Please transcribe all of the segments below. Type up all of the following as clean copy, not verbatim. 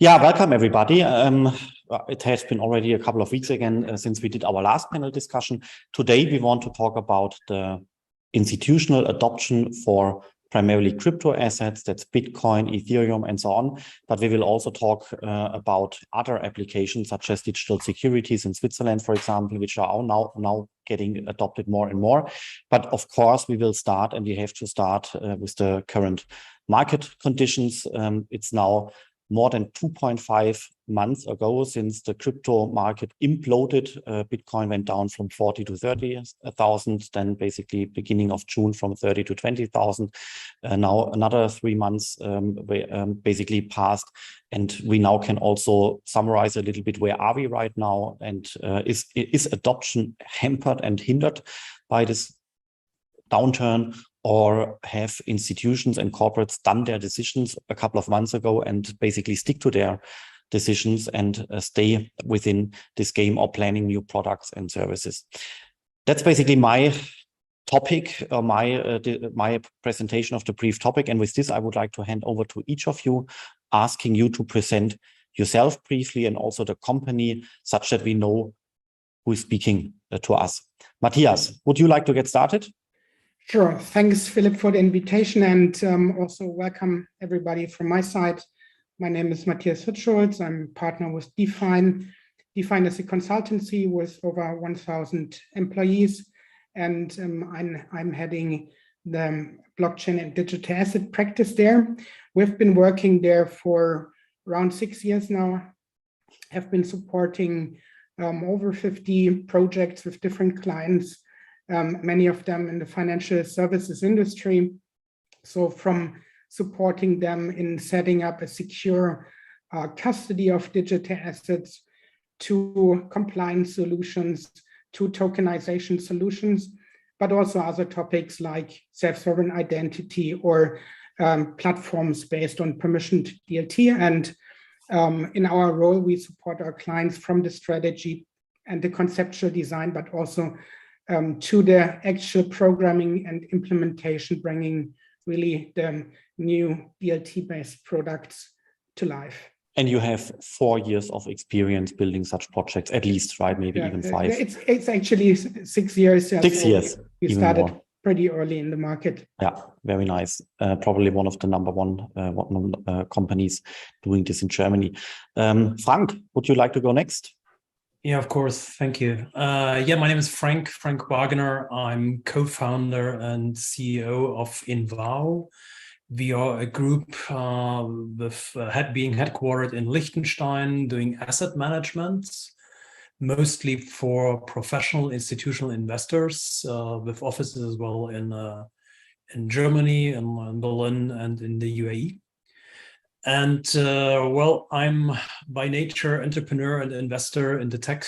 Yeah, welcome everybody. It has been already a couple of weeks again since we did our last panel discussion. Today we want to talk about the institutional adoption for primarily crypto assets, that's Bitcoin, Ethereum, and so on. But we will also talk about other applications such as digital securities in Switzerland, for example, which are now getting adopted more and more. But of course, we will start, and we have to start with the current market conditions. It's now more than 2.5 months ago since the crypto market imploded. Bitcoin went down from 40 to 30,000, then basically beginning of June from 30 to 20,000. Now another 3 months basically passed, and we now can also summarize a little bit where are we right now, and is adoption hampered and hindered by this downturn, or have institutions and corporates done their decisions a couple of months ago and basically stick to their decisions and stay within this game of planning new products and services? That's basically my topic, my presentation of the brief topic. And with this, I would like to hand over to each of you, asking you to present yourself briefly and also the company, such that we know who is speaking to us. Matthias, would you like to get started? Sure. Thanks, Philip, for the invitation, and also welcome everybody from my side. My name is Matthias Hütschulz. I'm a partner with Define. Define is a consultancy with over 1,000 employees, and I'm heading the blockchain and digital asset practice there. We've been working there for around 6 years now, have been supporting over 50 projects with different clients, many of them in the financial services industry. So from supporting them in setting up a secure custody of digital assets, to compliance solutions, to tokenization solutions, but also other topics like self-sovereign identity or platforms based on permissioned DLT. And in our role, we support our clients from the strategy and the conceptual design, but also to the actual programming and implementation, bringing really the new DLT-based products to life. And you have 4 years of experience building such projects, at least, right? Maybe even 5. It's actually 6 years. 6 years. We started pretty early in the market. Yeah, very nice. Probably one of the number one companies doing this in Germany. Frank, would you like to go next? Yeah, of course. Thank you. Yeah, my name is Frank Wagner. I'm co-founder and CEO of Invao. We are a group being headquartered in Liechtenstein, doing asset management, mostly for professional institutional investors, with offices as well in Germany, in Berlin, and in the UAE. And well, I'm by nature entrepreneur and investor in the tech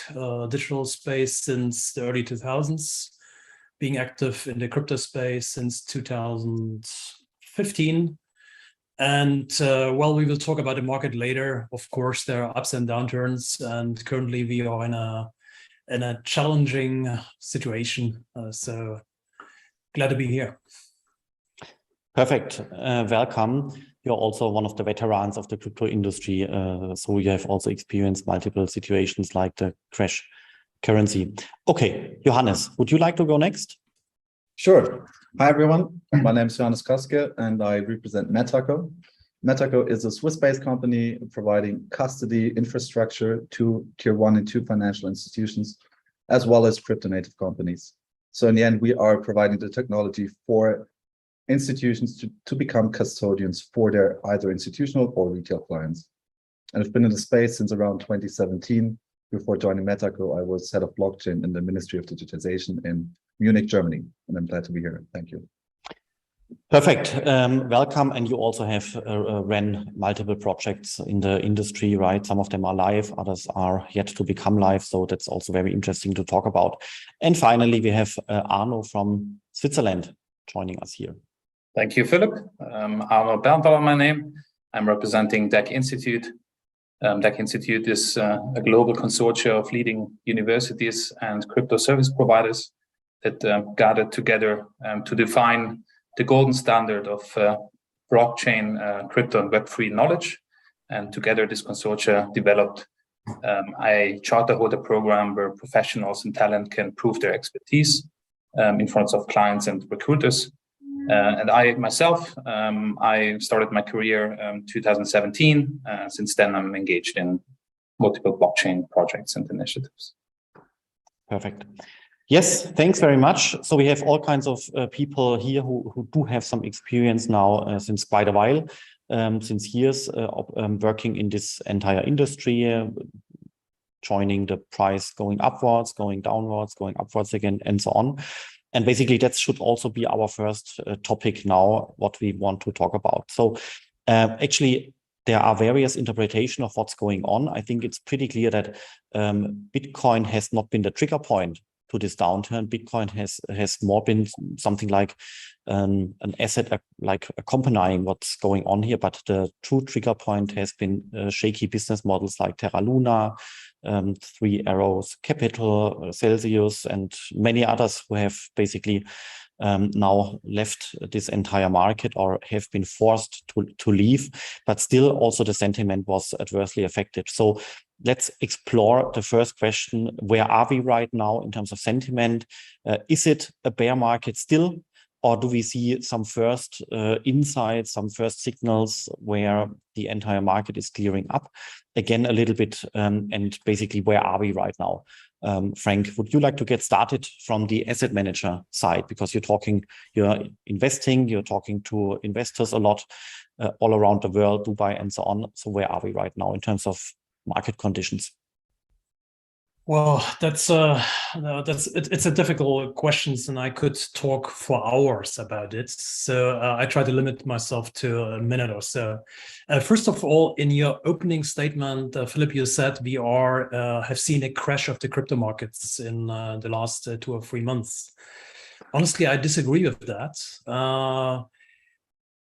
digital space since the early 2000s, being active in the crypto space since 2015. And well, we will talk about the market later. Of course, there are ups and downturns, and currently we are in a challenging situation. So glad to be here. Perfect. Welcome. You're also one of the veterans of the crypto industry, so you have also experienced multiple situations like the crash currency. Okay, Johannes, would you like to go next? Sure. Hi, everyone. My name is Johannes Koske, and I represent Metaco. Metaco is a Swiss-based company providing custody infrastructure to Tier 1 and 2 financial institutions, as well as crypto-native companies. So in the end, we are providing the technology for institutions to become custodians for their either institutional or retail clients. And I've been in the space since around 2017. Before joining Metaco, I was head of blockchain in the Ministry of Digitization in Munich, Germany, and I'm glad to be here. Thank you. Perfect. Welcome. And you also have ran multiple projects in the industry, right? Some of them are live, others are yet to become live. So that's also very interesting to talk about. And finally, we have Arno from Switzerland joining us here. Thank you, Philip. Arno Bernthal, my name. I'm representing DEC Institute. DEC Institute is a global consortium of leading universities and crypto service providers that gathered together to define the golden standard of blockchain, crypto, and Web3 knowledge. And together, this consortia developed a charter holder program where professionals and talent can prove their expertise in front of clients and recruiters. And I myself, I started my career 2017. Since then, I'm engaged in multiple blockchain projects and initiatives. Perfect. Yes, thanks very much. So we have all kinds of people here who do have some experience now since quite a while, since years working in this entire industry, joining the price going upwards, going downwards, going upwards again, and so on. And basically, that should also be our first topic now, what we want to talk about. So actually, there are various interpretations of what's going on. I think it's pretty clear that Bitcoin has not been the trigger point to this downturn. Bitcoin has more been something like an asset like accompanying what's going on here. But the true trigger point has been shaky business models like Terra Luna, Three Arrows Capital, Celsius, and many others who have basically now left this entire market or have been forced to leave, but still also the sentiment was adversely affected. So let's explore the first question. Where are we right now in terms of sentiment? Is it a bear market still? Or do we see some first insights, some first signals where the entire market is clearing up? Again, a little bit, and basically, where are we right now? Frank, would you like to get started from the asset manager side? Because you're investing, you're talking to investors a lot all around the world, Dubai and so on. So where are we right now in terms of market conditions? Well, it's a difficult question, and I could talk for hours about it. So I try to limit myself to a minute or so. First of all, in your opening statement, Philip, you said we have seen a crash of the crypto markets in the last 2 or 3 months. Honestly, I disagree with that.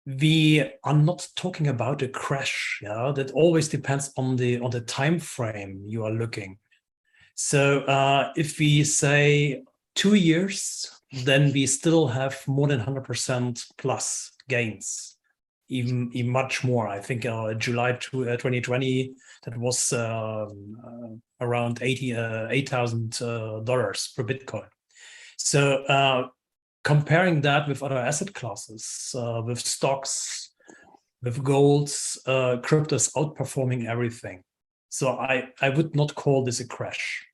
We are not talking about a crash. Yeah, that always depends on the time frame you are looking. So if we say 2 years, then we still have more than 100% plus gains, even much more. I think July 2020, that was around $8,000 per Bitcoin. So comparing that with other asset classes, with stocks, with golds, crypto is outperforming everything. So I would not call this a crash.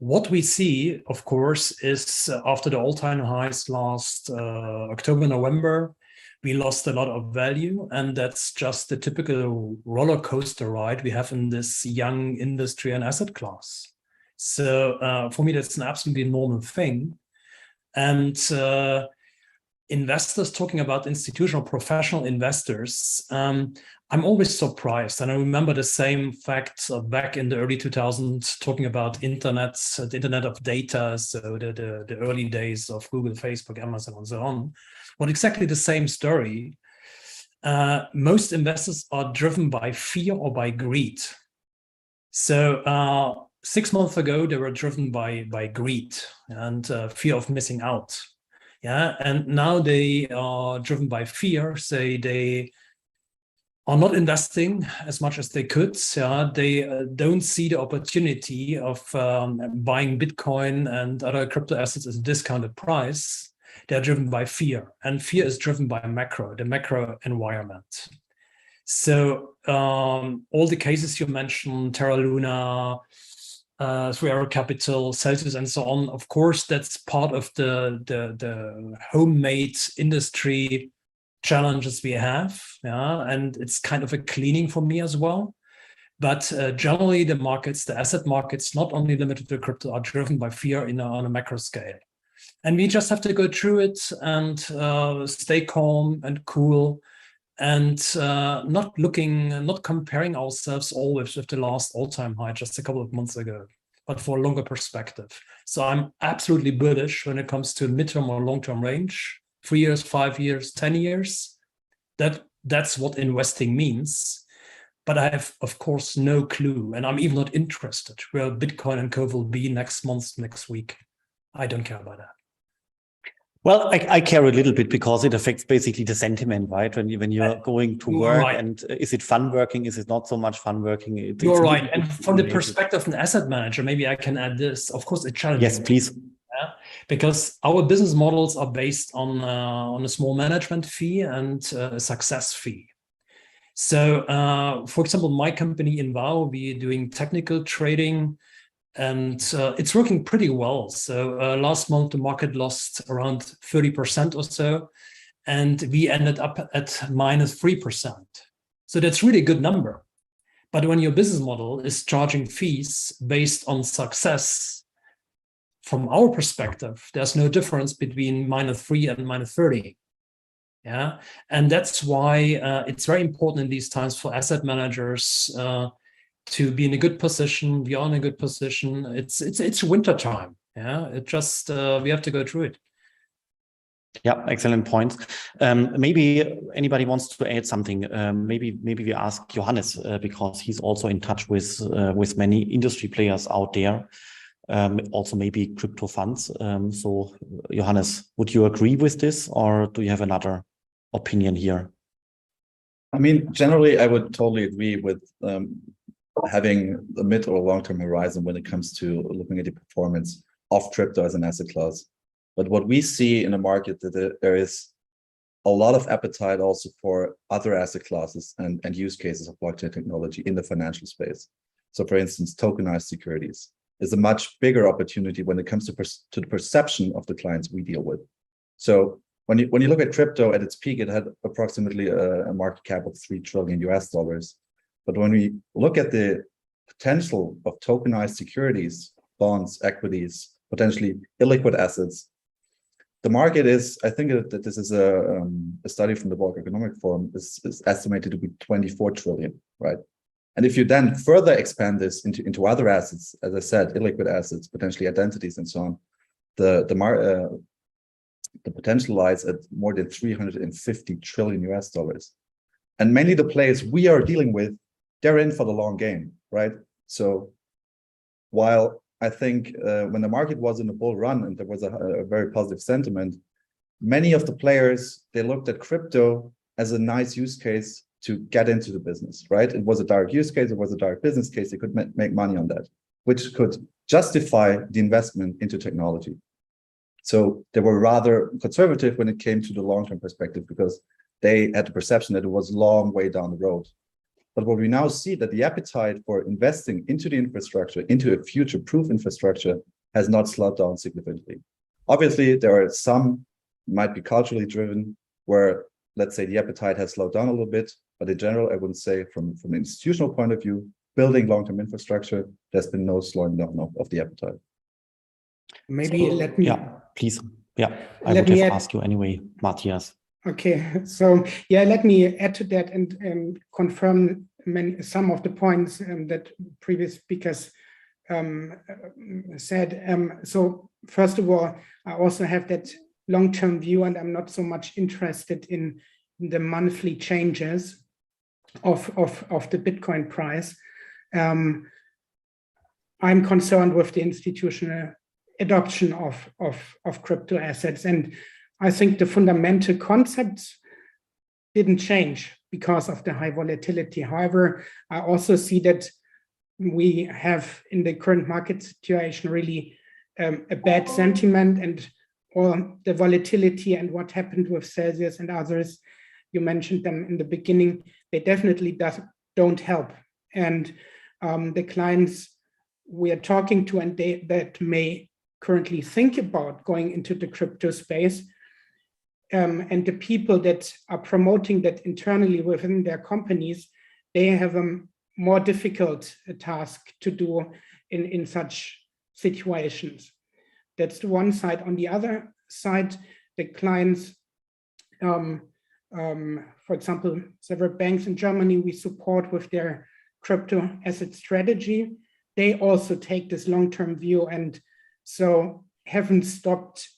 What we see, of course, is after the all-time highs last October, November, we lost a lot of value, and that's just the typical roller coaster ride we have in this young industry and asset class. So for me, that's an absolutely normal thing. And investors, talking about institutional professional investors, I'm always surprised. And I remember the same fact back in the early 2000s, talking about the internet of data, so the early days of Google, Facebook, Amazon, and so on. Well, exactly the same story. Most investors are driven by fear or by greed. So 6 months ago, they were driven by greed and fear of missing out. Yeah, and now they are driven by fear. Say they are not investing as much as they could. They don't see the opportunity of buying Bitcoin and other crypto assets at a discounted price. They're driven by fear, and fear is driven by the macro environment. So all the cases you mentioned, Terra Luna, Three Arrows Capital, Celsius, and so on, of course, that's part of the homemade industry challenges we have, and it's kind of a cleaning for me as well. But generally, the markets, the asset markets, not only limited to crypto, are driven by fear on a macro scale. And we just have to go through it and stay calm and cool, and not comparing ourselves always with the last all-time high just a couple of months ago, but for a longer perspective. So I'm absolutely bullish when it comes to midterm or long-term range. 3 years, 5 years, 10 years, that's what investing means. But I have, of course, no clue, and I'm even not interested where Bitcoin and Co will be next month, next week. I don't care about that. Well, I care a little bit because it affects basically the sentiment, right? When you're going to work, right. and is it fun working? Is it not so much fun working? You're right. And from the perspective of an asset manager, maybe I can add this. Of course, it challenges. Yes, please. Yeah? Because our business models are based on a small management fee and a success fee. So, for example, my company Invao, we're doing technical trading, and it's working pretty well. So last month, the market lost around 30% or so, and we ended up at -3%. So that's really a good number. But when your business model is charging fees based on success, from our perspective, there's no difference between -3 and -30. Yeah, and that's why it's very important in these times for asset managers to be in a good position. We are in a good position. It's winter time. Yeah, it just we have to go through it. Yeah, excellent points. Maybe anybody wants to add something. Maybe we ask Johannes because he's also in touch with many industry players out there. Also maybe crypto funds. So Johannes, would you agree with this, or do you have another opinion here? I mean, generally, I would totally agree with having a mid or long-term horizon when it comes to looking at the performance of crypto as an asset class. But what we see in the market, that there is a lot of appetite also for other asset classes and use cases of blockchain technology in the financial space. So for instance, tokenized securities is a much bigger opportunity when it comes to the perception of the clients we deal with. So when you look at crypto at its peak, it had approximately a market cap of $3 trillion US. But when we look at the potential of tokenized securities, bonds, equities, potentially illiquid assets, the market is, I think that this is a study from the World Economic Forum, is estimated to be 24 trillion, right? And if you then further expand this into other assets, as I said, illiquid assets, potentially identities and so on, the potential lies at more than 350 trillion US dollars. And mainly the players we are dealing with, they're in for the long game, right? So while I think when the market was in a bull run and there was a very positive sentiment, many of the players, they looked at crypto as a nice use case to get into the business, right? It was a direct use case, it was a direct business case, they could make money on that, which could justify the investment into technology. So they were rather conservative when it came to the long-term perspective because they had the perception that it was a long way down the road. But what we now see that the appetite for investing into the infrastructure, into a future-proof infrastructure, has not slowed down significantly. Obviously, there are some, might be culturally driven, where, let's say, the appetite has slowed down a little bit. But in general, I wouldn't say from an institutional point of view, building long-term infrastructure, there's been no slowing down of the appetite. Maybe let me... Yeah, please. Yeah, I would have asked you anyway, Matthias. Okay, so yeah, let me add to that and confirm some of the points that previous speakers said. So first of all, I also have that long-term view, and I'm not so much interested in the monthly changes of the Bitcoin price. I'm concerned with the institutional adoption of crypto assets, and I think the fundamental concepts didn't change because of the high volatility. However, I also see that we have in the current market situation really a bad sentiment, and all the volatility and what happened with Celsius and others, you mentioned them in the beginning, they definitely don't help. And the clients we are talking to and that may currently think about going into the crypto space, and the people that are promoting that internally within their companies, they have a more difficult task to do in such situations. That's the one side. On the other side, the clients, for example, several banks in Germany we support with their crypto asset strategy. They also take this long-term view and so haven't stopped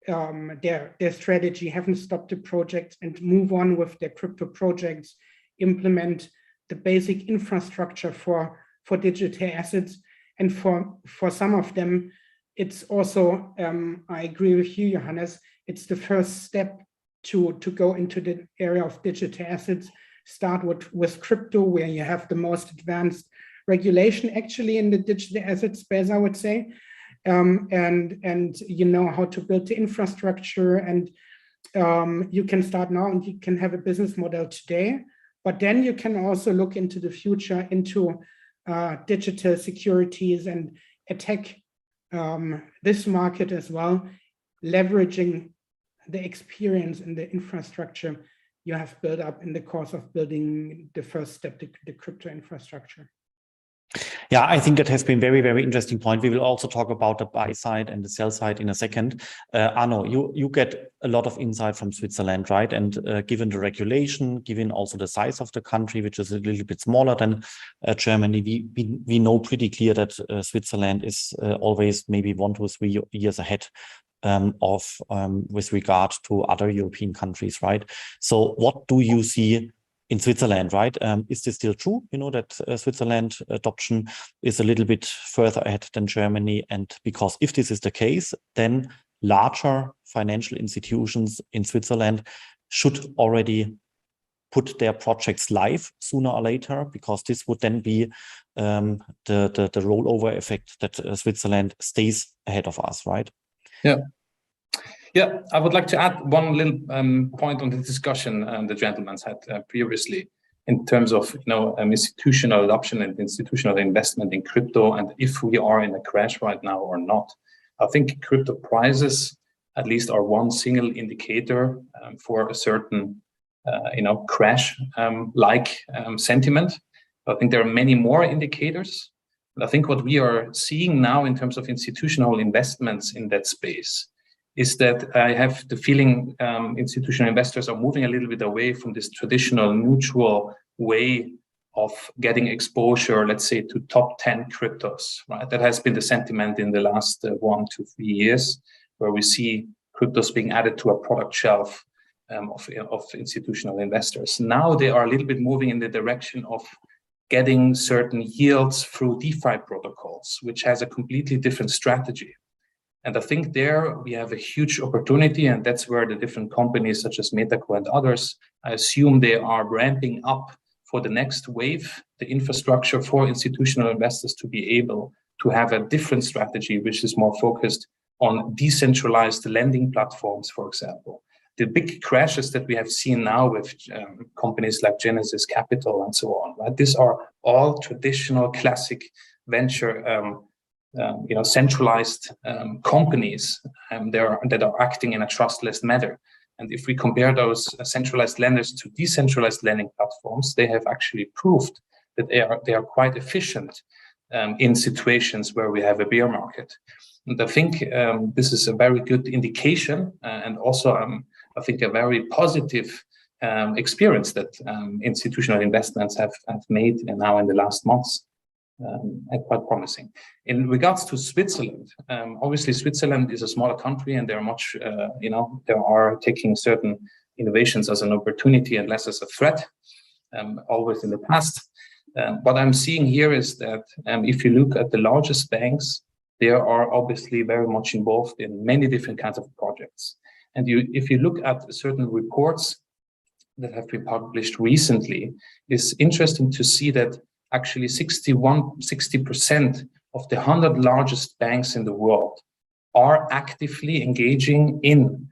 their strategy, haven't stopped the project and move on with their crypto projects, implement the basic infrastructure for digital assets. And for some of them, it's also, I agree with you, Johannes, it's the first step to go into the area of digital assets. Start with crypto, where you have the most advanced regulation actually in the digital asset space, I would say. And you know how to build the infrastructure, and you can start now and you can have a business model today, but then you can also look into the future, into digital securities and attack this market as well, leveraging the experience and the infrastructure you have built up in the course of building the first step, the crypto infrastructure. Yeah, I think that has been very, very interesting point. We will also talk about the buy side and the sell side in a second. Arno, you get a lot of insight from Switzerland, right? And given the regulation, given also the size of the country, which is a little bit smaller than Germany, we know pretty clear that Switzerland is always maybe 1 to 3 years ahead with regard to other European countries, right? So what do you see in Switzerland, right? Is this still true? You know, that Switzerland adoption is a little bit further ahead than Germany. And because if this is the case, then larger financial institutions in Switzerland should already put their projects live sooner or later, because this would then be the rollover effect that Switzerland stays ahead of us, right? Yeah. Yeah, I would like to add one little point on the discussion the gentlemen had previously in terms of institutional adoption and institutional investment in crypto, and if we are in a crash right now or not. I think crypto prices at least are one single indicator for a certain crash like sentiment. I think there are many more indicators. But I think what we are seeing now in terms of institutional investments in that space is that I have the feeling institutional investors are moving a little bit away from this traditional neutral way of getting exposure, let's say, to top 10 cryptos, right? That has been the sentiment in the last 1 to 3 years, where we see cryptos being added to a product shelf of institutional investors. Now they are a little bit moving in the direction of getting certain yields through DeFi protocols, which has a completely different strategy. And I think there we have a huge opportunity, and that's where the different companies such as Metaco and others, I assume they are ramping up for the next wave, the infrastructure for institutional investors to be able to have a different strategy, which is more focused on decentralized lending platforms, for example. The big crashes that we have seen now with companies like Genesis Capital and so on, right? These are all traditional classic venture centralized companies that are acting in a trustless manner. And if we compare those centralized lenders to decentralized lending platforms, they have actually proved that they are quite efficient in situations where we have a bear market. And I think this is a very good indication and also I think a very positive experience that institutional investments have made now in the last months. And quite promising. In regards to Switzerland, obviously Switzerland is a smaller country, and they're much, they are taking certain innovations as an opportunity and less as a threat, always in the past. What I'm seeing here is that if you look at the largest banks, they are obviously very much involved in many different kinds of projects. And if you look at certain reports that have been published recently, it's interesting to see that actually 60% of the 100 largest banks in the world are actively engaging in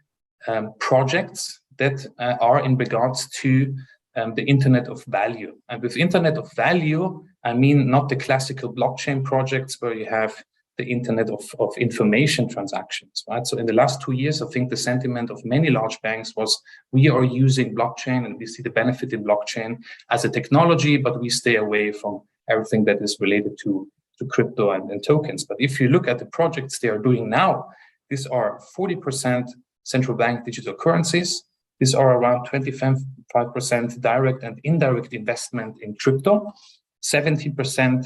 projects that are in regards to the Internet of Value. And with Internet of Value, I mean not the classical blockchain projects where you have the Internet of Information transactions, right? So in the last 2 years, I think the sentiment of many large banks was, we are using blockchain and we see the benefit in blockchain as a technology, but we stay away from everything that is related to crypto and tokens. But if you look at the projects they are doing now, these are 40% central bank digital currencies. These are around 25% direct and indirect investment in crypto, 70%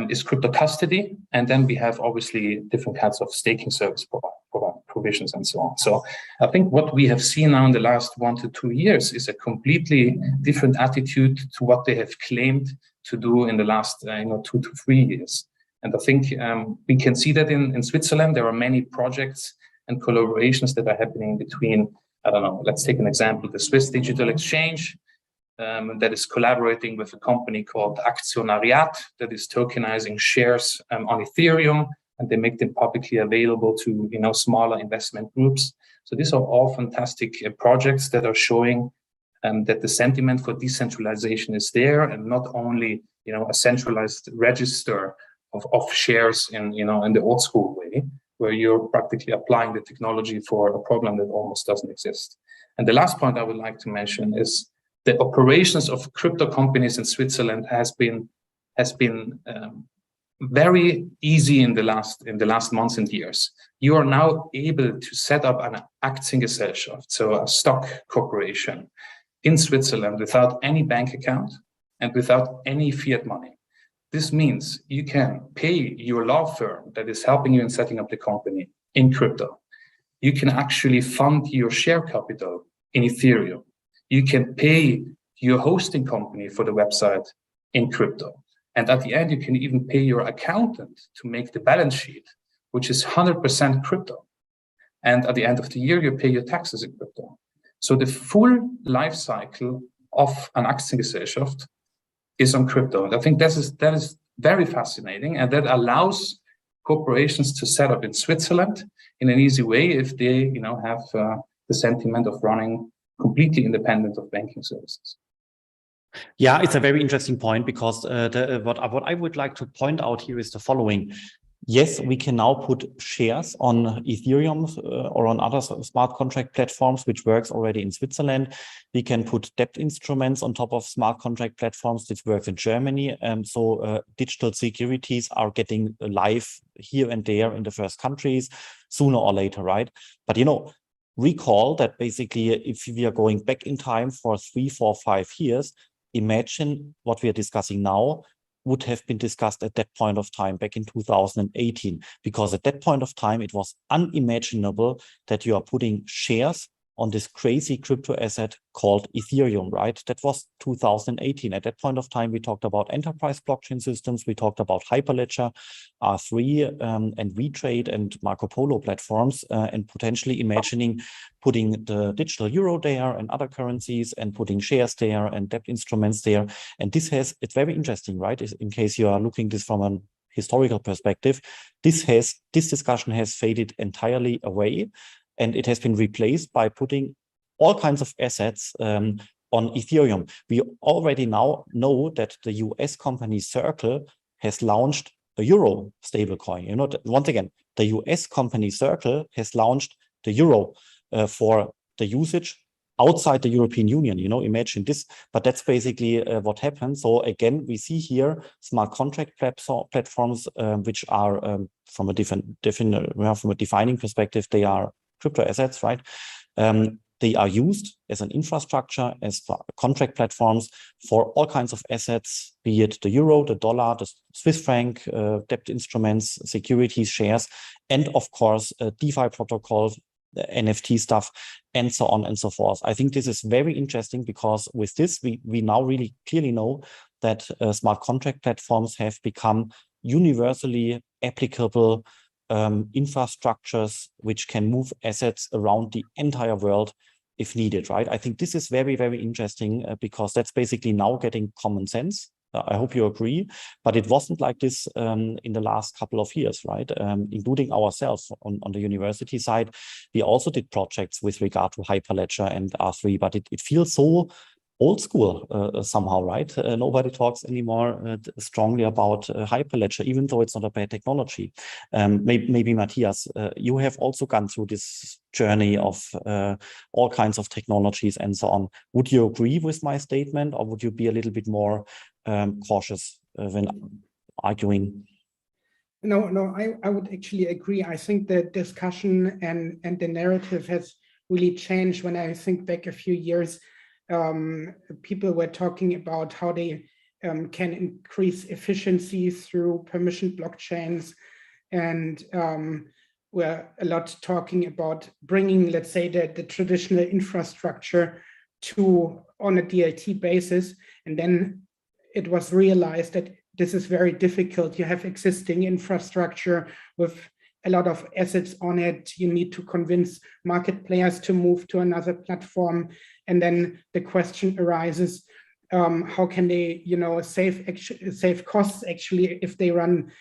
is crypto custody, and then we have obviously different kinds of staking service provisions and so on. So I think what we have seen now in the last 1 to 2 years is a completely different attitude to what they have claimed to do in the last 2 to 3 years. And I think we can see that in Switzerland, there are many projects and collaborations that are happening between, I don't know, let's take an example, the Swiss Digital Exchange, that is collaborating with a company called Aktionariat that is tokenizing shares on Ethereum, and they make them publicly available to smaller investment groups. So these are all fantastic projects that are showing that the sentiment for decentralization is there, and not only a centralized register of shares in the old school way, where you're practically applying the technology for a problem that almost doesn't exist. And the last point I would like to mention is the operations of crypto companies in Switzerland has been very easy in the last months and years. You are now able to set up an Aktiengesellschaft, so a stock corporation in Switzerland without any bank account and without any fiat money. This means you can pay your law firm that is helping you in setting up the company in crypto. You can actually fund your share capital in Ethereum. You can pay your hosting company for the website in crypto. And at the end, you can even pay your accountant to make the balance sheet, which is 100% crypto. And at the end of the year, you pay your taxes in crypto. So the full life cycle of an Aktiengesellschaft is on crypto. And I think that is very fascinating, and that allows corporations to set up in Switzerland in an easy way if they have the sentiment of running completely independent of banking services. Yeah, it's a very interesting point, because what I would like to point out here is the following. Yes, we can now put shares on Ethereum or on other smart contract platforms, which works already in Switzerland. We can put debt instruments on top of smart contract platforms, which works in Germany. So digital securities are getting live here and there in the first countries sooner or later, right? But recall that basically if we are going back in time for 3, 4, 5 years, imagine what we are discussing now would have been discussed at that point of time back in 2018, because at that point of time, it was unimaginable that you are putting shares on this crazy crypto asset called Ethereum, right? That was 2018. At that point of time, we talked about enterprise blockchain systems. We talked about Hyperledger, R3, and WeTrade and Marco Polo platforms, and potentially imagining putting the digital euro there and other currencies and putting shares there and debt instruments there. And it's very interesting, right? In case you are looking this from an historical perspective, this discussion has faded entirely away. And it has been replaced by putting all kinds of assets on Ethereum. We already now know that the US company Circle has launched a euro stablecoin. Once again, the US company Circle has launched the euro for the usage outside the European Union. Imagine this, but that's basically what happened. So again, we see here smart contract platforms, which are from a defining perspective, they are crypto assets, right? They are used as an infrastructure, as contract platforms for all kinds of assets, be it the euro, the dollar, the Swiss franc, debt instruments, securities, shares, and of course, DeFi protocols, the NFT stuff, and so on and so forth. I think this is very interesting, because with this, we now really clearly know that smart contract platforms have become universally applicable infrastructures which can move assets around the entire world if needed, right? I think this is very, very interesting because that's basically now getting common sense. I hope you agree, but it wasn't like this in the last couple of years, right? Including ourselves on the university side. We also did projects with regard to Hyperledger and R3, but it feels so old school somehow, right? Nobody talks anymore strongly about Hyperledger, even though it's not a bad technology. Maybe Matthias, you have also gone through this journey of all kinds of technologies and so on. Would you agree with my statement, or would you be a little bit more cautious when arguing? No, I would actually agree. I think the discussion and the narrative has really changed. When I think back a few years, people were talking about how they can increase efficiency through permissioned blockchains, and we're a lot talking about bringing, let's say, the traditional infrastructure on a DLT basis. And then it was realized that this is very difficult. You have existing infrastructure with a lot of assets on it. You need to convince market players to move to another platform. And then the question arises, how can they, save costs actually if they run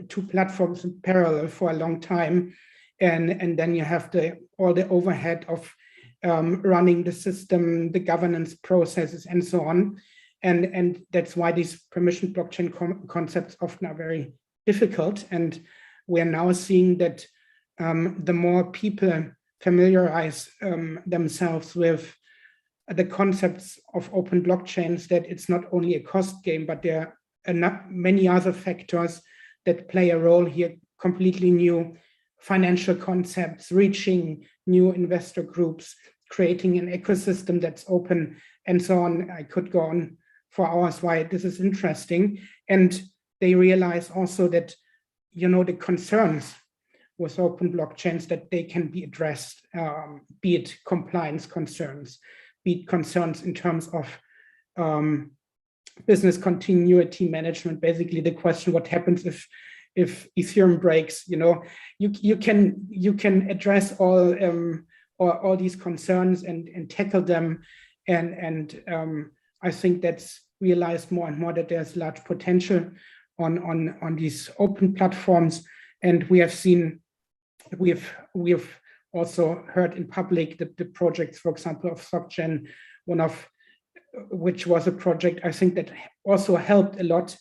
two platforms in parallel for a long time? And then you have all the overhead of running the system, the governance processes, and so on. And that's why these permission blockchain concepts often are very difficult. And we're now seeing that the more people familiarize themselves with the concepts of open blockchains, that it's not only a cost game, but there are many other factors that play a role here, completely new financial concepts, reaching new investor groups, creating an ecosystem that's open, and so on. I could go on for hours why this is interesting. And they realize also that, the concerns with open blockchains, that they can be addressed, be it compliance concerns, be it concerns in terms of business continuity management. Basically, the question, what happens if Ethereum breaks? You can address all these concerns and tackle them. And I think that's realized more and more that there's large potential on these open platforms. And we have also heard in public that the projects, for example, of SocGen, which was a project I think that also helped a lot,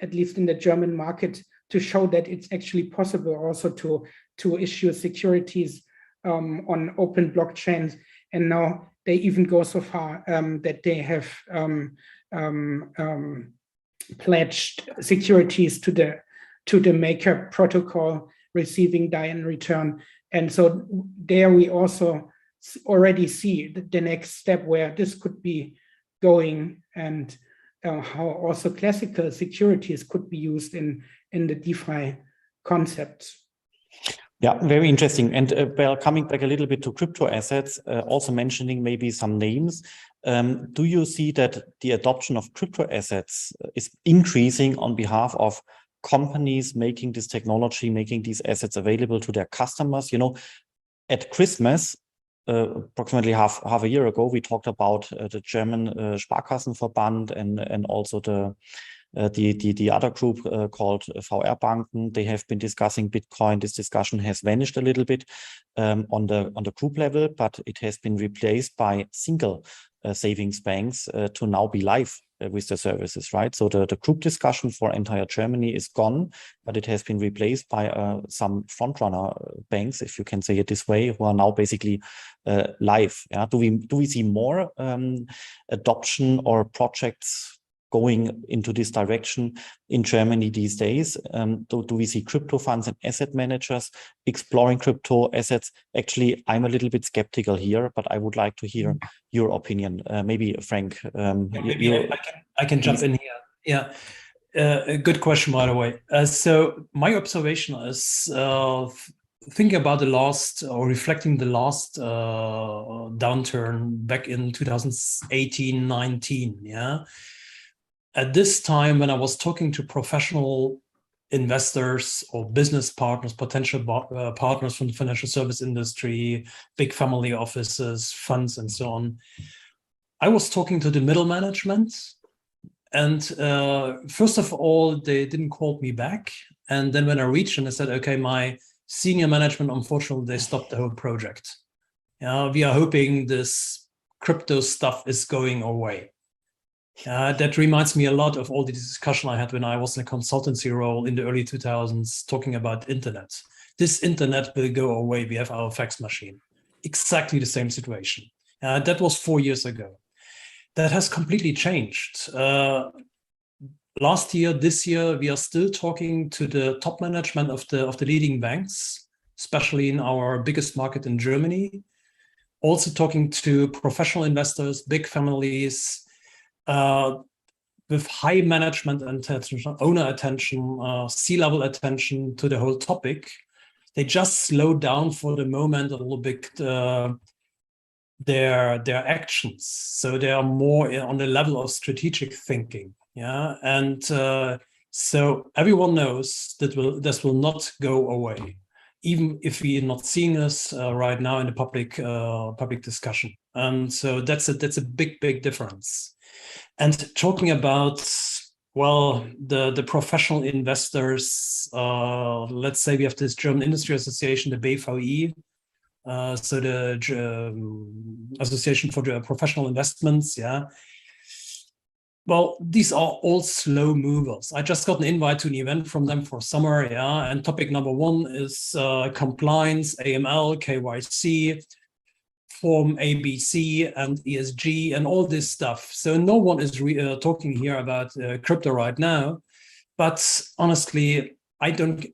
at least in the German market, to show that it's actually possible also to issue securities on open blockchains. And now they even go so far that they have pledged securities to the Maker protocol, receiving DAI in return. And so there we also already see the next step where this could be going, and how also classical securities could be used in the DeFi concepts. Yeah, very interesting. And well, coming back a little bit to crypto assets, also mentioning maybe some names, do you see that the adoption of crypto assets is increasing on behalf of companies making this technology, making these assets available to their customers? At Christmas, approximately half a year ago, we talked about the German Sparkassenverband and also the other group called VR Banken. They have been discussing Bitcoin. This discussion has vanished a little bit on the group level, but it has been replaced by single savings banks to now be live with the services, right? So the group discussion for entire Germany is gone, but it has been replaced by some frontrunner banks, if you can say it this way, who are now basically live. Yeah? Do we see more adoption or projects going into this direction in Germany these days? Do we see crypto funds and asset managers exploring crypto assets? Actually, I'm a little bit skeptical here, but I would like to hear your opinion. Maybe Frank, I can jump in here. Yeah, a good question, by the way. So my observation is thinking about the last, or reflecting the last downturn back in 2018-19. Yeah. At this time, when I was talking to professional investors or business partners, potential partners from the financial service industry, big family offices, funds, and so on, I was talking to the middle management. And first of all, they didn't call me back. And then when I reached them, I said, okay, my senior management, unfortunately, they stopped the whole project. We are hoping this crypto stuff is going away. That reminds me a lot of all the discussion I had when I was in a consultancy role in the early 2000s, talking about internet. This internet will go away. We have our fax machine. Exactly the same situation. That was 4 years ago. That has completely changed. Last year, this year, we are still talking to the top management of the leading banks, especially in our biggest market in Germany. Also talking to professional investors, big families, with high management attention, owner attention, C-level attention to the whole topic. They just slow down for the moment a little bit their actions. So they are more on the level of strategic thinking. Yeah, and So everyone knows that this will not go away, even if we are not seeing this right now in the public discussion. And so that's a big difference. And talking about, well, the professional investors, let's say we have this German Industry Association, the BVI, so the Association for the Professional Investments, yeah. Well, these are all slow movers. I just got an invite to an event from them for summer, yeah. And topic number one is compliance, AML, KYC, Form ABC, and ESG, and all this stuff. So no one is talking here about crypto right now. But honestly, I don't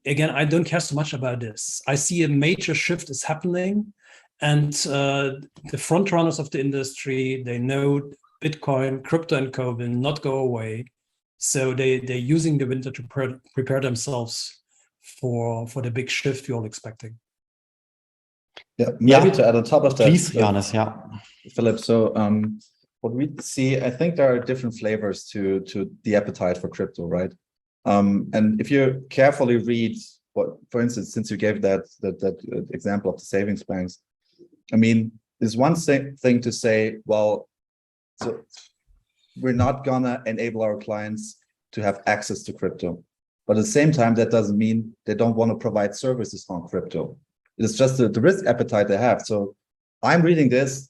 care so much about this. I see a major shift is happening, and the front runners of the industry, they know Bitcoin, crypto, and co will not go away. So they're using the winter to prepare themselves for the big shift we're all expecting. Yeah, maybe to add on top of that, please, Johannes, Philip. So what we see, I think there are different flavors to the appetite for crypto, right? And if you carefully read what, for instance, since you gave that example of the savings banks, I mean, there's one thing to say, well, so we're not gonna enable our clients to have access to crypto, but at the same time, that doesn't mean they don't want to provide services on crypto. It's just the risk appetite they have. So I'm reading this,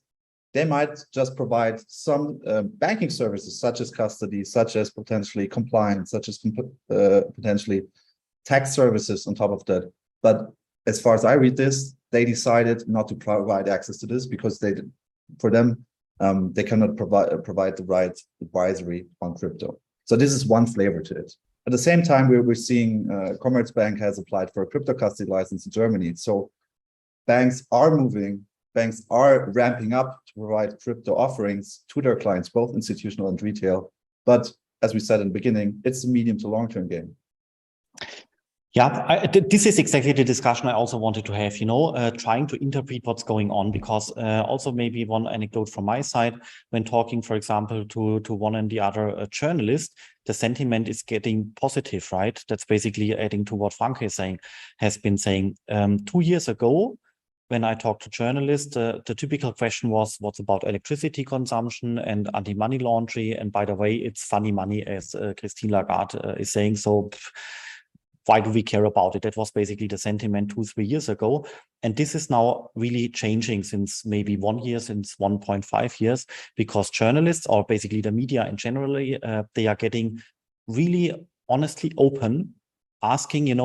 they might just provide some banking services, such as custody, such as potentially compliance, such as potentially tax services on top of that. But as far as I read this, they decided not to provide access to this because for them, they cannot provide the right advisory on crypto. So this is one flavor to it. At the same time, we're seeing Commerzbank has applied for a crypto custody license in Germany. So banks are ramping up to provide crypto offerings to their clients, both institutional and retail. But as we said in the beginning, it's a medium to long-term game. Yeah, this is exactly the discussion I also wanted to have, trying to interpret what's going on, because also maybe one anecdote from my side, when talking, for example, to one and the other journalist, the sentiment is getting positive, right? That's basically adding to what Frank has been saying. 2 years ago, when I talked to journalists, the typical question was, what's about electricity consumption and anti-money laundering? And by the way, it's funny money, as Christine Lagarde is saying. So why do we care about it? That was basically the sentiment 2-3 years ago. And this is now really changing since maybe 1 year, since 1.5 years, because journalists, or basically the media in generally, they are getting really honestly open, asking,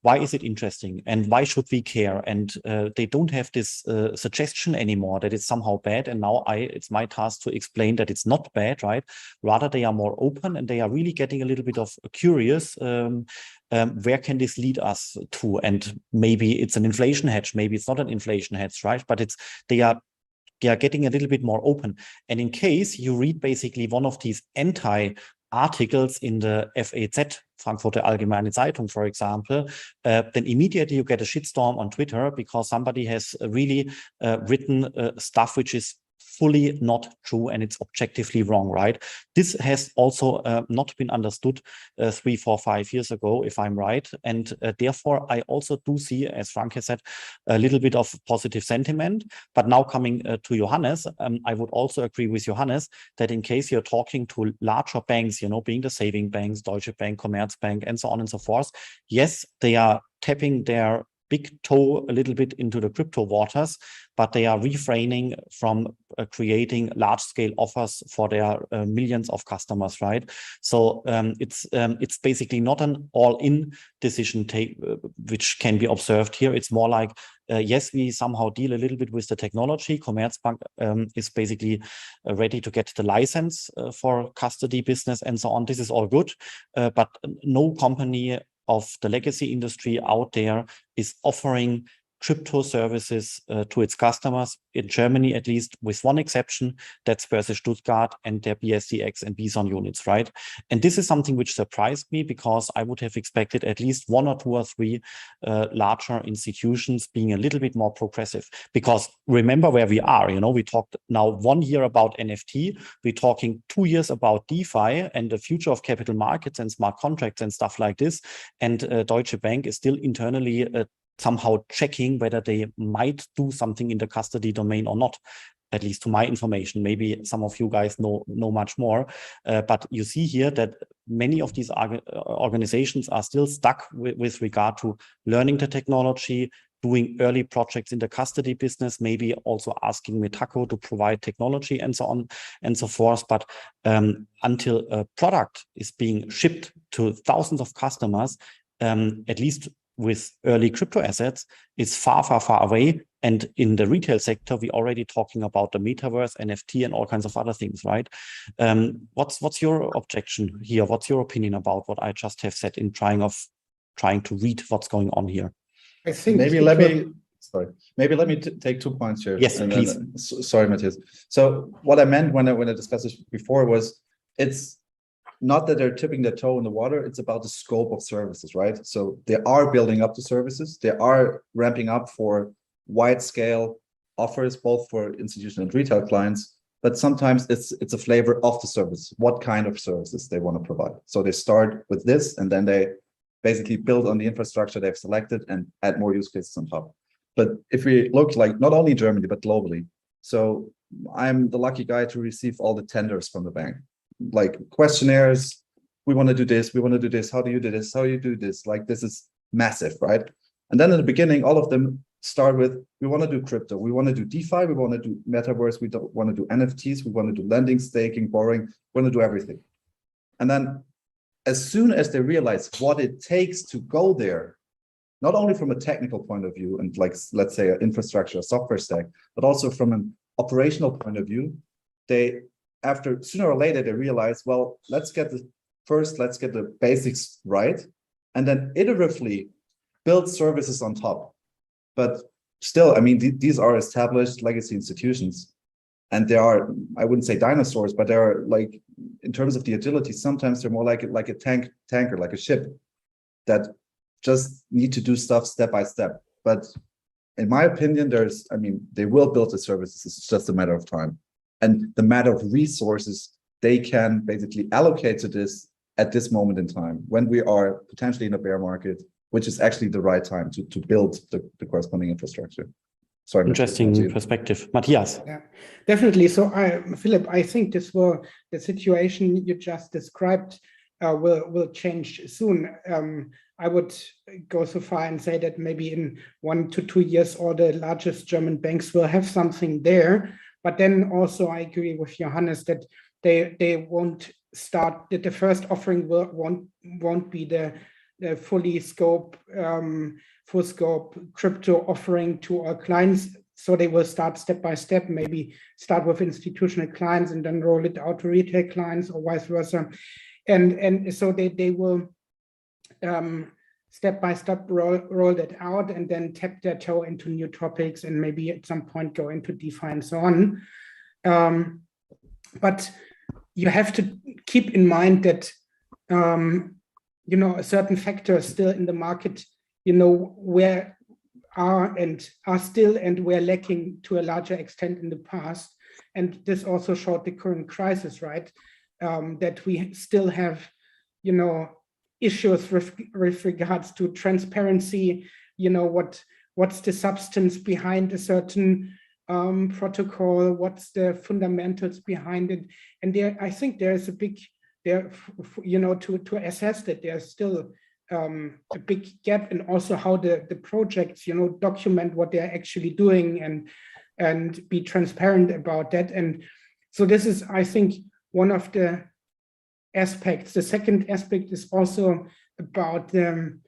why is it interesting and why should we care? And they don't have this suggestion anymore that it's somehow bad. And now it's my task to explain that it's not bad, right? Rather, they are more open and they are really getting a little bit of curious. Where can this lead us to? And maybe it's an inflation hedge, maybe it's not an inflation hedge, right? But they are getting a little bit more open. And in case you read basically one of these articles in the FAZ, Frankfurter Allgemeine Zeitung, for example, then immediately you get a shitstorm on Twitter because somebody has really written stuff which is fully not true and it's objectively wrong, right? This has also not been understood 3, 4, 5 years ago, if I'm right. And therefore, I also do see, as Frank has said, a little bit of positive sentiment. But now coming to Johannes, I would also agree with Johannes that in case you're talking to larger banks, being the saving banks, Deutsche Bank, Commerzbank, and so on and so forth, yes, they are tapping their big toe a little bit into the crypto waters, but they are refraining from creating large-scale offers for their millions of customers, right? So it's basically not an all-in decision which can be observed here. It's more like, yes, we somehow deal a little bit with the technology. Commerzbank is basically ready to get the license for custody business and so on. This is all good, but no company of the legacy industry out there is offering crypto services to its customers, in Germany at least, with one exception, that's Börse Stuttgart and their BSDX and BSON units, right? And this is something which surprised me, because I would have expected at least 1 or 2 or 3 larger institutions being a little bit more progressive. Because remember where we are, we talked now 1 year about NFT, we're talking 2 years about DeFi and the future of capital markets and smart contracts and stuff like this. And Deutsche Bank is still internally somehow checking whether they might do something in the custody domain or not, at least to my information. Maybe some of you guys know much more. But you see here that many of these organizations are still stuck with regard to learning the technology, doing early projects in the custody business, maybe also asking Metaco to provide technology and so on and so forth. But until a product is being shipped to thousands of customers, at least with early crypto assets, is far, far, far away. And in the retail sector, we're already talking about the metaverse, NFT, and all kinds of other things, right? What's your objection here? What's your opinion about what I just have said in trying to read what's going on here? I think maybe let me take 2 points here. Yes, please. Sorry, Matthias. So what I meant when I discussed this before was, it's not that they're tipping their toe in the water, it's about the scope of services, right? So they are building up the services, they are ramping up for wide scale offers, both for institutional and retail clients, but sometimes it's a flavor of the service, what kind of services they want to provide. So they start with this, and then they basically build on the infrastructure they've selected and add more use cases on top. But if we look, like, not only Germany, but globally, so I'm the lucky guy to receive all the tenders from the bank, like questionnaires. We want to do this, we want to do this, how do you do this, how you do this? Like, this is massive, right? And then in the beginning, all of them start with, we want to do crypto, we want to do DeFi, we want to do metaverse, we don't want to do NFTs, we want to do lending, staking, borrowing, we want to do everything. And then as soon as they realize what it takes to go there, not only from a technical point of view and, like, let's say, an infrastructure, a software stack, but also from an operational point of view, after sooner or later they realize, well, let's get the basics right, and then iteratively build services on top. But still, I mean, these are established legacy institutions, and they are, I wouldn't say dinosaurs, but they're, like, in terms of the agility, sometimes they're more like a tanker, like a ship that just need to do stuff step by step. But in my opinion, they will build the services. It's just a matter of time. And the matter of resources they can basically allocate to this at this moment in time, when we are potentially in a bear market, which is actually the right time to build the corresponding infrastructure. Sorry, interesting perspective. Matthias. Yeah, definitely. So, Philip, I think the situation you just described will change soon. I would go so far and say that maybe in 1 to 2 years, all the largest German banks will have something there. But then also, I agree with Johannes that they won't start, that the first offering won't be the full scope crypto offering to our clients. So they will start step by step, maybe start with institutional clients and then roll it out to retail clients, or vice versa. And so they will step by step roll that out and then tap their toe into new topics, and maybe at some point go into DeFi and so on. But you have to keep in mind that a certain factor still in the market, where are still and were lacking to a larger extent in the past. And this also showed the current crisis, right? That we still have, issues with regards to transparency, what's the substance behind a certain protocol, what's the fundamentals behind it. And I think there's a big, to assess that there's still a big gap, and also how the projects, document what they're actually doing and be transparent about that. And so this is, I think, one of the aspects. The second aspect is also about the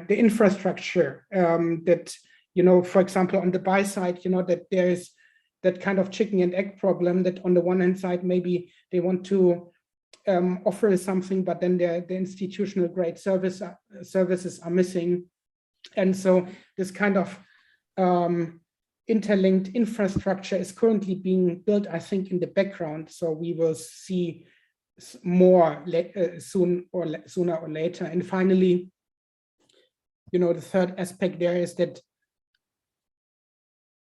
infrastructure that, for example, on the buy side, that there is that kind of chicken and egg problem, that on the one hand side, maybe they want to offer something, but then the institutional grade services are missing. And so this kind of interlinked infrastructure is currently being built, I think, in the background. So we will see more sooner or later. And finally, the third aspect there is that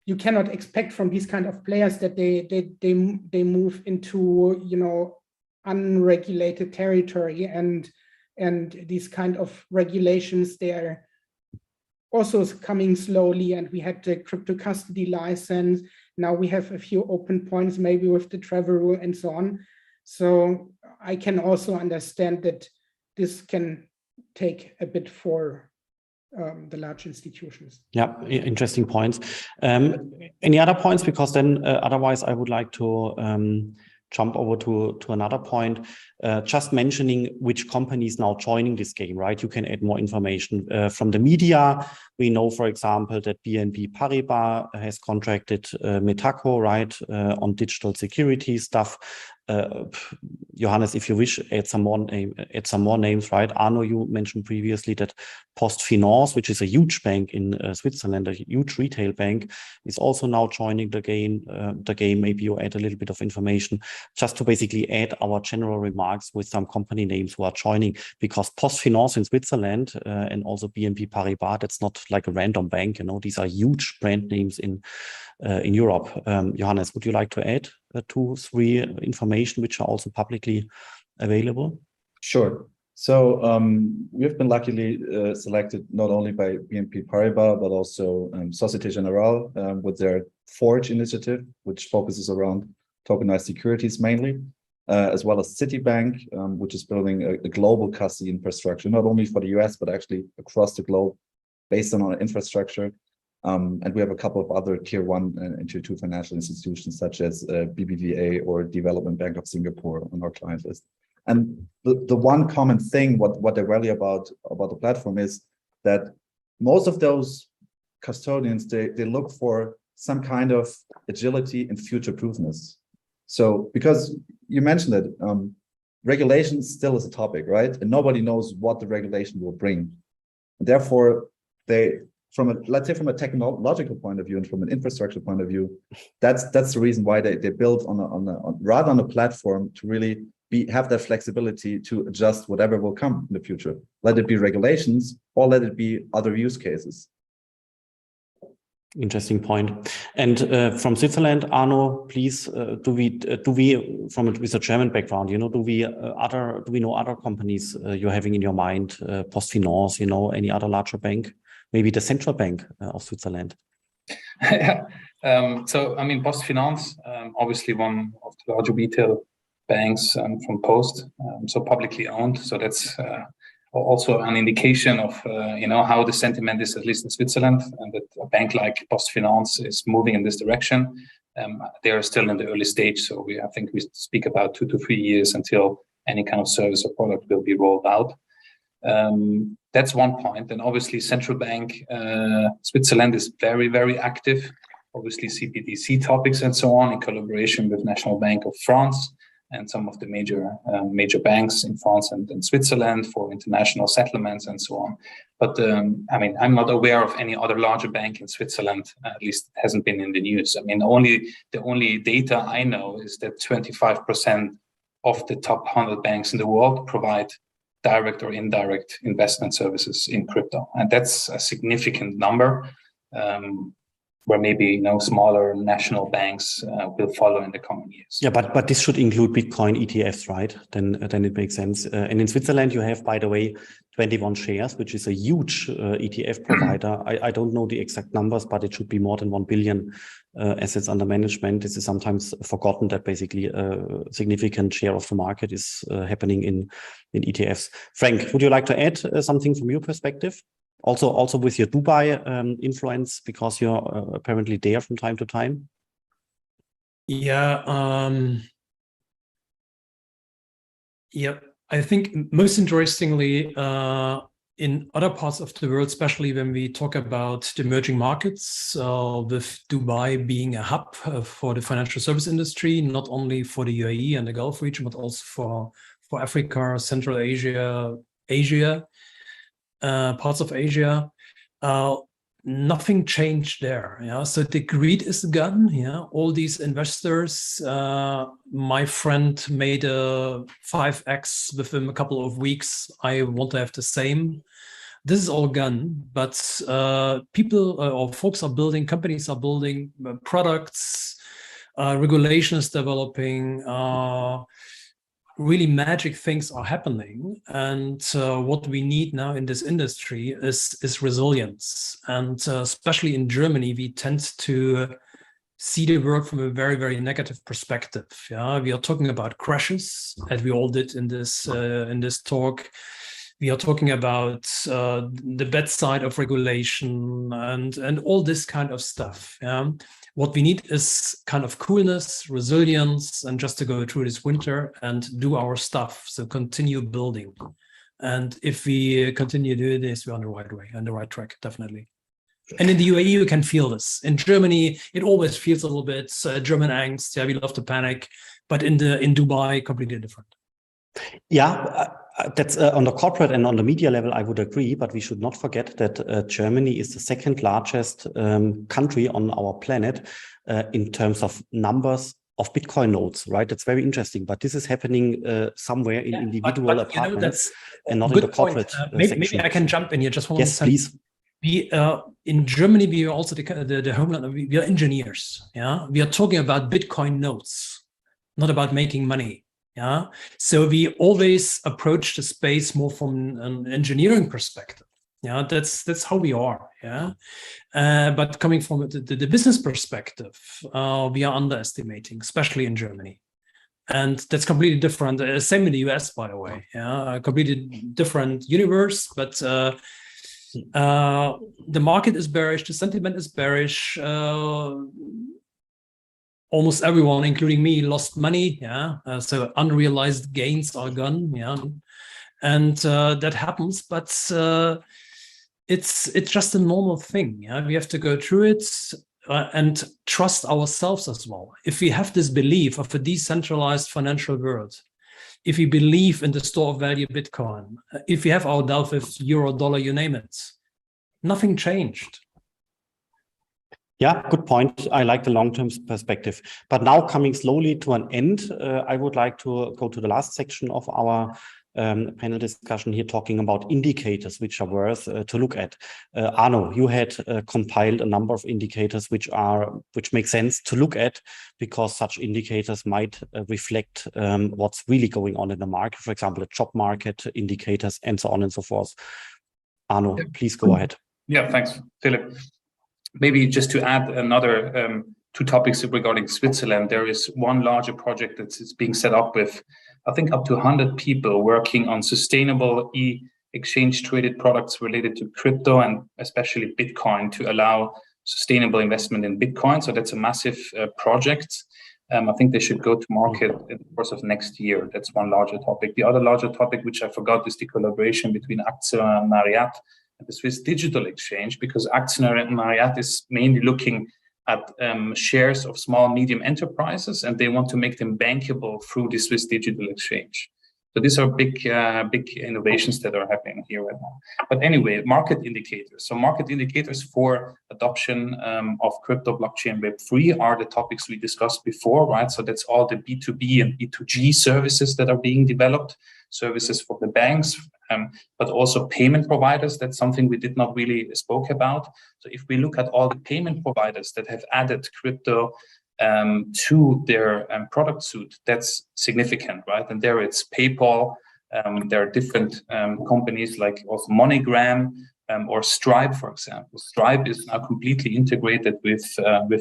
you cannot expect from these kind of players that they move into unregulated territory, and these kind of regulations, they are also coming slowly. And we had the crypto custody license. Now we have a few open points, maybe with the travel rule and so on. So I can also understand that this can take a bit for the large institutions. Yeah, interesting points. Any other points? Because then otherwise I would like to jump over to another point, just mentioning which companies now joining this game, right? You can add more information from the media. We know, for example, that BNP Paribas has contracted Metaco, right, on digital security stuff. Johannes, if you wish, add some more names, right? Arno, you mentioned previously that PostFinance, which is a huge bank in Switzerland, a huge retail bank, is also now joining the game. Maybe you add a little bit of information just to basically add our general remarks with some company names who are joining, because PostFinance in Switzerland and also BNP Paribas, that's not like a random bank. These are huge brand names in Europe. Johannes, would you like to add 2-3 information which are also publicly available? Sure. So we've been luckily selected not only by BNP Paribas, but also Societe Generale with their Forge initiative, which focuses around tokenized securities mainly, as well as Citibank, which is building a global custody infrastructure, not only for the US, but actually across the globe based on our infrastructure. And we have a couple of other tier 1 and tier 2 financial institutions, such as BBVA or Development Bank of Singapore on our client list. And the one common thing, what they value about the platform is that most of those custodians, they look for some kind of agility and future-proofness. So because you mentioned it, regulation still is a topic, right? And nobody knows what the regulation will bring. And therefore, let's say from a technological point of view and from an infrastructure point of view, that's the reason why they built on a platform to really have that flexibility to adjust whatever will come in the future. Let it be regulations or let it be other use cases. Interesting point. And from Switzerland, Arno, please, do we with a German background, do we know other companies you're having in your mind? PostFinance, any other larger bank? Maybe the central bank of Switzerland. Yeah. So, I mean, PostFinance, obviously one of the larger retail banks from Post, so publicly owned. So that's also an indication of, how the sentiment is, at least in Switzerland, and that a bank like PostFinance is moving in this direction. They are still in the early stage. So I think we speak about 2 to 3 years until any kind of service or product will be rolled out. That's one point. And obviously central bank, Switzerland is very, very active, obviously CBDC topics and so on, in collaboration with National Bank of France and some of the major banks in France and Switzerland for international settlements and so on. But I'm not aware of any other larger bank in Switzerland, at least it hasn't been in the news. I mean, the only data I know is that 25% of the top 100 banks in the world provide direct or indirect investment services in crypto. And that's a significant number, where maybe smaller national banks will follow in the coming years. Yeah, but this should include Bitcoin ETFs, right? Then it makes sense. And in Switzerland, you have, by the way, 21 shares, which is a huge ETF provider. I don't know the exact numbers, but it should be more than 1 billion assets under management. This is sometimes forgotten that basically a significant share of the market is happening in ETFs. Frank, would you like to add something from your perspective? Also with your Dubai influence, because you're apparently there from time to time. Yeah. I think most interestingly, in other parts of the world, especially when we talk about the emerging markets, with Dubai being a hub for the financial service industry, not only for the UAE and the Gulf region, but also for Africa, Central Asia, parts of Asia. nothing changed there. Yeah, so the greed is gone. Yeah, all these investors. My friend made a 5x within a couple of weeks. I want to have the same. This is all gone, but people or folks are building, companies are building products, regulation is developing, really magic things are happening. And what we need now in this industry is resilience. And especially in Germany, we tend to see the world from a very, very negative perspective. Yeah, we are talking about crashes, as we all did in this talk. We are talking about the bad side of regulation and all this kind of stuff. Yeah? What we need is kind of coolness, resilience, and just to go through this winter and do our stuff. So continue building. And if we continue doing this, we're on the right way, on the right track, definitely. And in the UAE, you can feel this. In Germany, it always feels a little bit German angst. Yeah, we love to panic. But in Dubai, completely different. Yeah, that's on the corporate and on the media level, I would agree, but we should not forget that Germany is the second largest country on our planet in terms of numbers of Bitcoin nodes, right? That's very interesting, but this is happening somewhere in individual apartments and not in the corporate section. Maybe I can jump in here just for yes, please. We in Germany, we are also the homeland. We are engineers. Yeah, we are talking about Bitcoin nodes, not about making money. Yeah, so we always approach the space more from an engineering perspective. Yeah, that's how we are. Yeah, but coming from the business perspective, we are underestimating, especially in Germany, and that's completely different. Same in the US, by the way. Yeah, a completely different universe, but the market is bearish, the sentiment is bearish. Almost everyone, including me, lost money. Yeah, so unrealized gains are gone. Yeah, and that happens, but it's just a normal thing. Yeah, we have to go through it and trust ourselves as well. If we have this belief of a decentralized financial world, if we believe in the store of value Bitcoin, if we have our DAO with euro, dollar, you name it, nothing changed. Yeah, good point. I like the long-term perspective. But now coming slowly to an end, I would like to go to the last section of our panel discussion here, talking about indicators which are worth to look at. Arno, you had compiled a number of indicators which make sense to look at, because such indicators might reflect what's really going on in the market. For example, the job market indicators and so on and so forth. Arno, please go ahead. Yeah, thanks, Philip. Maybe just to add another two topics regarding Switzerland, there is one larger project that's being set up with, I think, up to 100 people working on sustainable exchange traded products related to crypto and especially Bitcoin to allow sustainable investment in Bitcoin. So that's a massive project. I think they should go to market in the course of next year. That's one larger topic. The other larger topic, which I forgot, is the collaboration between Aktionariat and the Swiss Digital Exchange, because Aktionariat is mainly looking at shares of small, medium enterprises, and they want to make them bankable through the Swiss Digital Exchange. So these are big innovations that are happening here right now. But anyway, market indicators. So market indicators for adoption of crypto, blockchain, Web3 are the topics we discussed before, right? So that's all the B2B and B2G services that are being developed, services for the banks, but also payment providers. That's something we did not really spoke about. So if we look at all the payment providers that have added crypto to their product suite, that's significant, right? And there it's PayPal. There are different companies like also MoneyGram or Stripe, for example. Stripe is now completely integrated with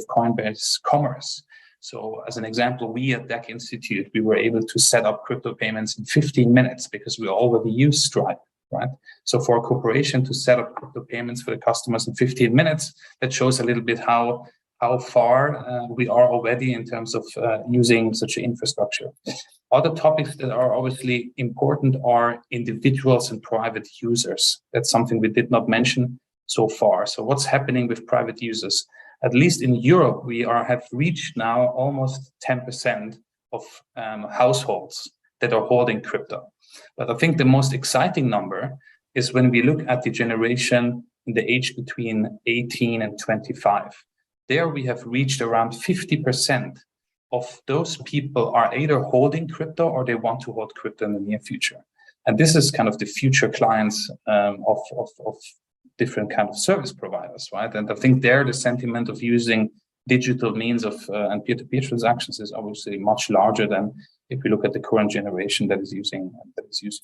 Coinbase Commerce. So as an example, we at DEC Institute, we were able to set up crypto payments in 15 minutes because we already use Stripe, right? So for a corporation to set up crypto payments for the customers in 15 minutes, that shows a little bit how far we are already in terms of using such an infrastructure. Other topics that are obviously important are individuals and private users. That's something we did not mention so far. So what's happening with private users? At least in Europe, we have reached now almost 10% of households that are holding crypto. But I think the most exciting number is when we look at the generation in the age between 18 and 25. There we have reached around 50% of those people are either holding crypto or they want to hold crypto in the near future. And this is kind of the future clients of different kind of service providers, right? And I think there the sentiment of using digital means of and peer-to-peer transactions is obviously much larger than if we look at the current generation that is using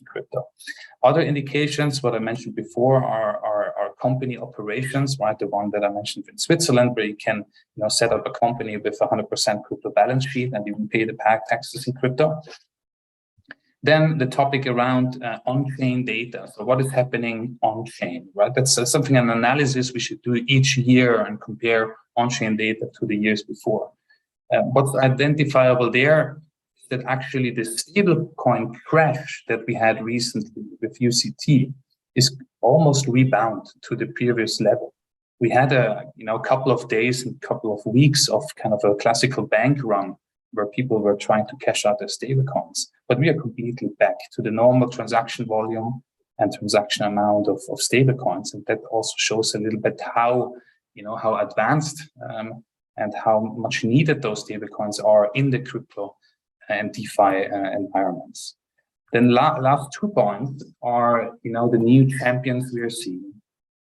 crypto. Other indications, what I mentioned before, are company operations, right? The one that I mentioned in Switzerland, where you can set up a company with 100% crypto balance sheet and even pay the taxes in crypto. Then the topic around on-chain data. So what is happening on-chain, right? That's something, an analysis we should do each year and compare on-chain data to the years before. What's identifiable there is that actually the stablecoin crash that we had recently with UCT is almost rebound to the previous level. We had a couple of days and couple of weeks of kind of a classical bank run where people were trying to cash out their stablecoins. But we are completely back to the normal transaction volume and transaction amount of stablecoins. And that also shows a little bit how advanced and how much needed those stablecoins are in the crypto and DeFi environments. Then last 2 points are, the new champions we are seeing.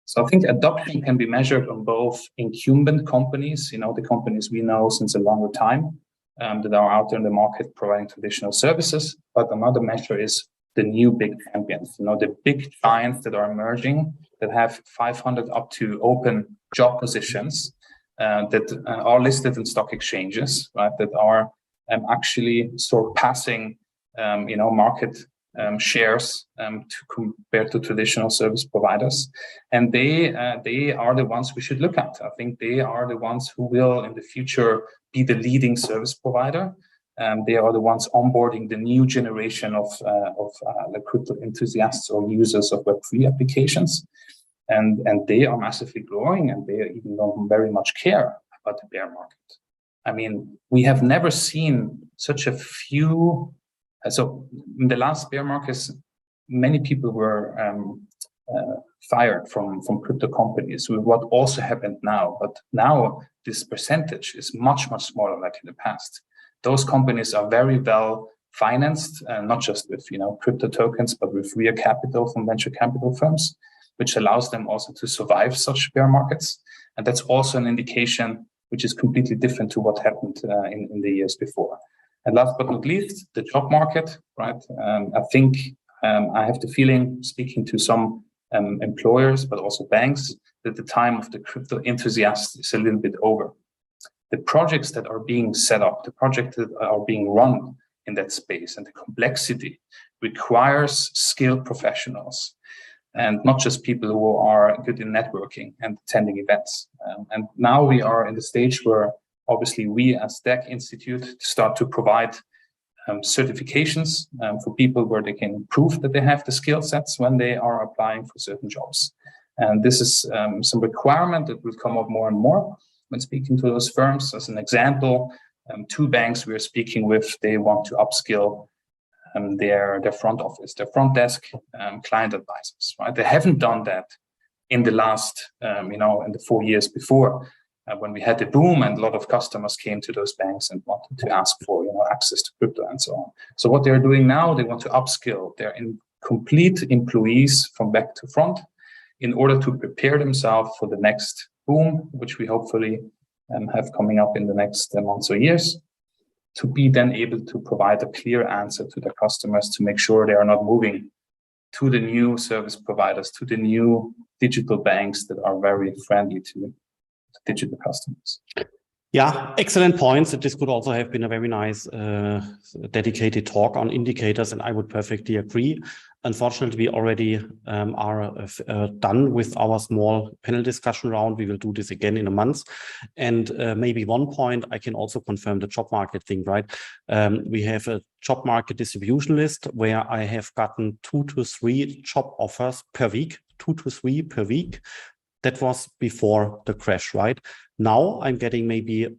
So I think adoption can be measured on both incumbent companies, the companies we know since a longer time, that are out there in the market providing traditional services. But another measure is the new big champions, the big giants that are emerging, that have 500 up to open job positions, that are listed in stock exchanges, right? That are actually surpassing, market shares compared to traditional service providers. And they are the ones we should look at. I think they are the ones who will in the future be the leading service provider. They are the ones onboarding the new generation of crypto enthusiasts or users of Web3 applications. And they are massively growing, and they even don't very much care about the bear market. I mean, we have never seen such a few. So in the last bear markets, many people were fired from crypto companies, with what also happened now. But now this percentage is much, much smaller like in the past. Those companies are very well financed, not just with crypto tokens, but with real capital from venture capital firms, which allows them also to survive such bear markets. And that's also an indication which is completely different to what happened in the years before. And last but not least, the job market, right? I think I have the feeling, speaking to some employers, but also banks, that the time of the crypto enthusiasts is a little bit over. The projects that are being set up, the projects that are being run in that space, and the complexity requires skilled professionals, and not just people who are good in networking and attending events. And now we are in the stage where obviously we as DEC Institute start to provide certifications for people where they can prove that they have the skill sets when they are applying for certain jobs. And this is some requirement that will come up more and more when speaking to those firms. As an example, 2 banks we're speaking with, they want to upskill their front office, their front desk client advisors, right? They haven't done that in the last, in the 4 years before, when we had the boom and a lot of customers came to those banks and wanted to ask for, access to crypto and so on. So what they're doing now, they want to upskill their complete employees from back to front in order to prepare themselves for the next boom, which we hopefully have coming up in the next months or years, to be then able to provide a clear answer to their customers to make sure they are not moving to the new service providers, to the new digital banks that are very friendly to digital customers. Yeah, excellent points. This could also have been a very nice dedicated talk on indicators, and I would perfectly agree. Unfortunately, we already are done with our small panel discussion round. We will do this again in a month. And maybe one point, I can also confirm the job market thing, right? We have a job market distribution list where I have gotten 2 to 3 job offers per week, 2 to 3 per week. That was before the crash, right? Now I'm getting maybe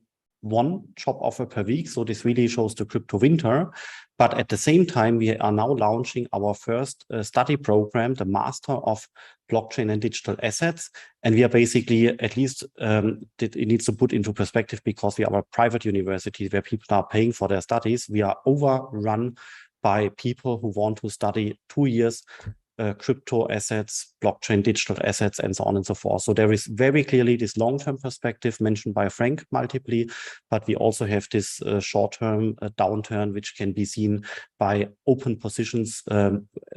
1 job offer per week. So this really shows the crypto winter. But at the same time, we are now launching our first study program, the Master of Blockchain and Digital Assets. And we are basically, at least it needs to put into perspective, because we are a private university where people are paying for their studies. We are overrun by people who want to study 2 years crypto assets, blockchain, digital assets, and so on and so forth. So there is very clearly this long-term perspective mentioned by Frank multiply, but we also have this short-term downturn, which can be seen by open positions.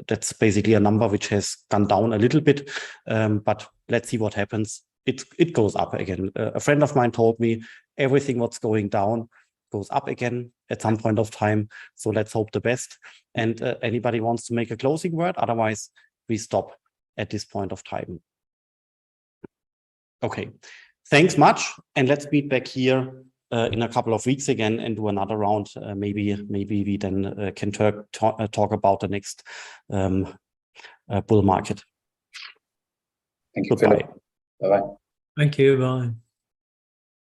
That's basically a number which has gone down a little bit, but let's see what happens. It goes up again. A friend of mine told me everything what's going down goes up again at some point of time. So let's hope the best. And anybody wants to make a closing word? Otherwise, we stop at this point of time. Okay, thanks much. And let's meet back here in a couple of weeks again and do another round. Maybe we then can talk about the next bull market. Thank you, Goodbye. Philip. Bye-bye. Thank you. Bye.